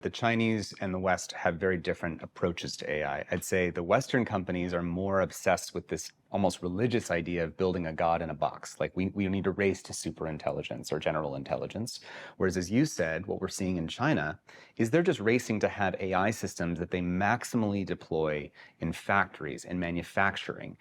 The Chinese and the West have very different approaches to AI. I'd say the Western companies are more obsessed with this almost religious idea of building a god in a box. Like we need to race to super intelligence or general intelligence. Whereas, as you said, what we're seeing in China is they're just racing to have AI systems that they maximally deploy in factories, in manufacturing,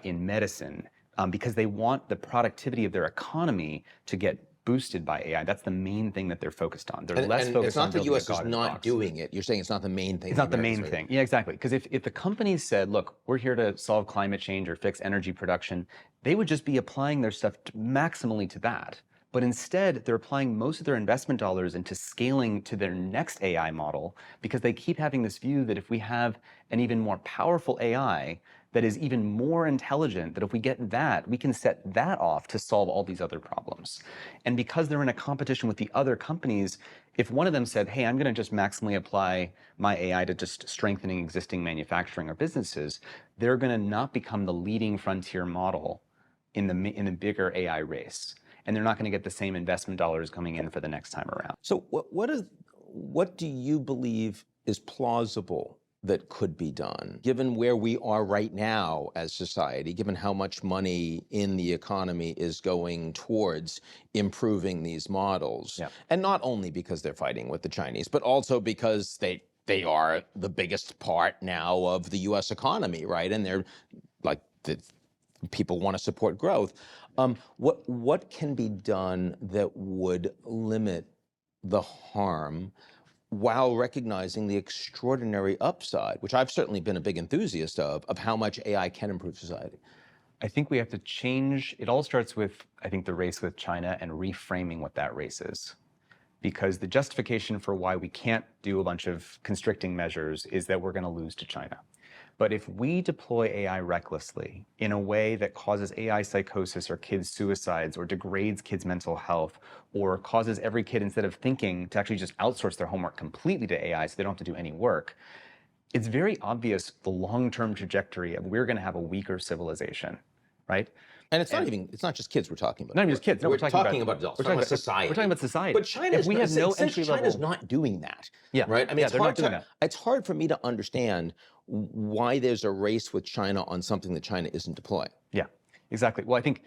in medicine, because they want the productivity of their economy to get boosted by AI. That's the main thing that they're focused on. They're less focused on building a god in a box. It's not the U.S. is not doing it. You're saying it's not the main thing. It's not the main thing. Yeah, exactly. Because if the companies said, look, we're here to solve climate change or fix energy production, they would just be applying their stuff maximally to that. But instead, they're applying most of their investment dollars into scaling to their next AI model because they keep having this view that if we have an even more powerful AI that is even more intelligent, that if we get that, we can set that off to solve all these other problems. And because they're in a competition with the other companies, if one of them said, hey, I'm going to just maximally apply my AI to just strengthening existing manufacturing or businesses, they're going to not become the leading frontier model in the bigger AI race. And they're not going to get the same investment dollars coming in for the next time around. So what do you believe is plausible that could be done, given where we are right now as society, given how much money in the economy is going towards improving these models? Yeah. And not only because they're fighting with the Chinese, but also because they are the biggest part now of the U.S. economy, right? And they're like people want to support growth. What can be done that would limit the harm while recognizing the extraordinary upside, which I've certainly been a big enthusiast of how much AI can improve society? I think we have to change. It all starts with, I think, the race with China and reframing what that race is. Because the justification for why we can't do a bunch of constricting measures is that we're going to lose to China. But if we deploy AI recklessly in a way that causes AI psychosis or kids' suicides or degrades kids' mental health or causes every kid, instead of thinking, to actually just outsource their homework completely to AI so they don't have to do any work, it's very obvious the long-term trajectory of we're going to have a weaker civilization, right? And it's not just kids we're talking about. Not even just kids. No, we're talking about adults. We're talking about society. We're talking about society. But China's China's not doing that. Yeah. Right? I mean, they're not doing that. It's hard for me to understand why there's a race with China on something that China isn't deploying. Yeah, exactly. Well, I think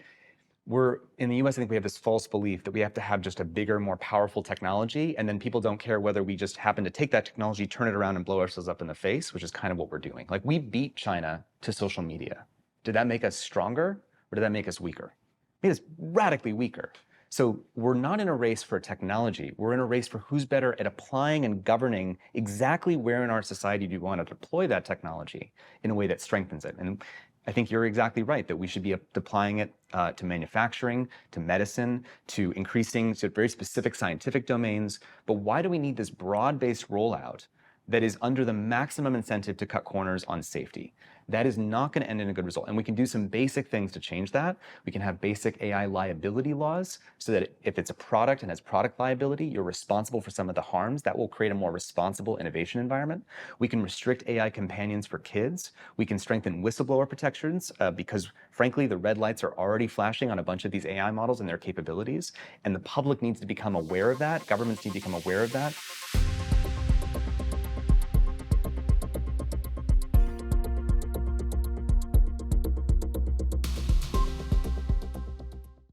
in the US, I think we have this false belief that we have to have just a bigger, more powerful technology, and then people don't care whether we just happen to take that technology, turn it around, and blow ourselves up in the face, which is kind of what we're doing. Like, we beat China to social media. Did that make us stronger, or did that make us weaker? It made us radically weaker. So we're not in a race for technology. We're in a race for who's better at applying and governing exactly where in our society do you want to deploy that technology in a way that strengthens it. And I think you're exactly right that we should be applying it to manufacturing, to medicine, to increasing to very specific scientific domains. But why do we need this broad-based rollout that is under the maximum incentive to cut corners on safety? That is not going to end in a good result. And we can do some basic things to change that. We can have basic AI liability laws so that if it's a product and has product liability, you're responsible for some of the harms. That will create a more responsible innovation environment. We can restrict AI companions for kids. We can strengthen whistleblower protections because, frankly, the red lights are already flashing on a bunch of these AI models and their capabilities. And the public needs to become aware of that. Governments need to become aware of that.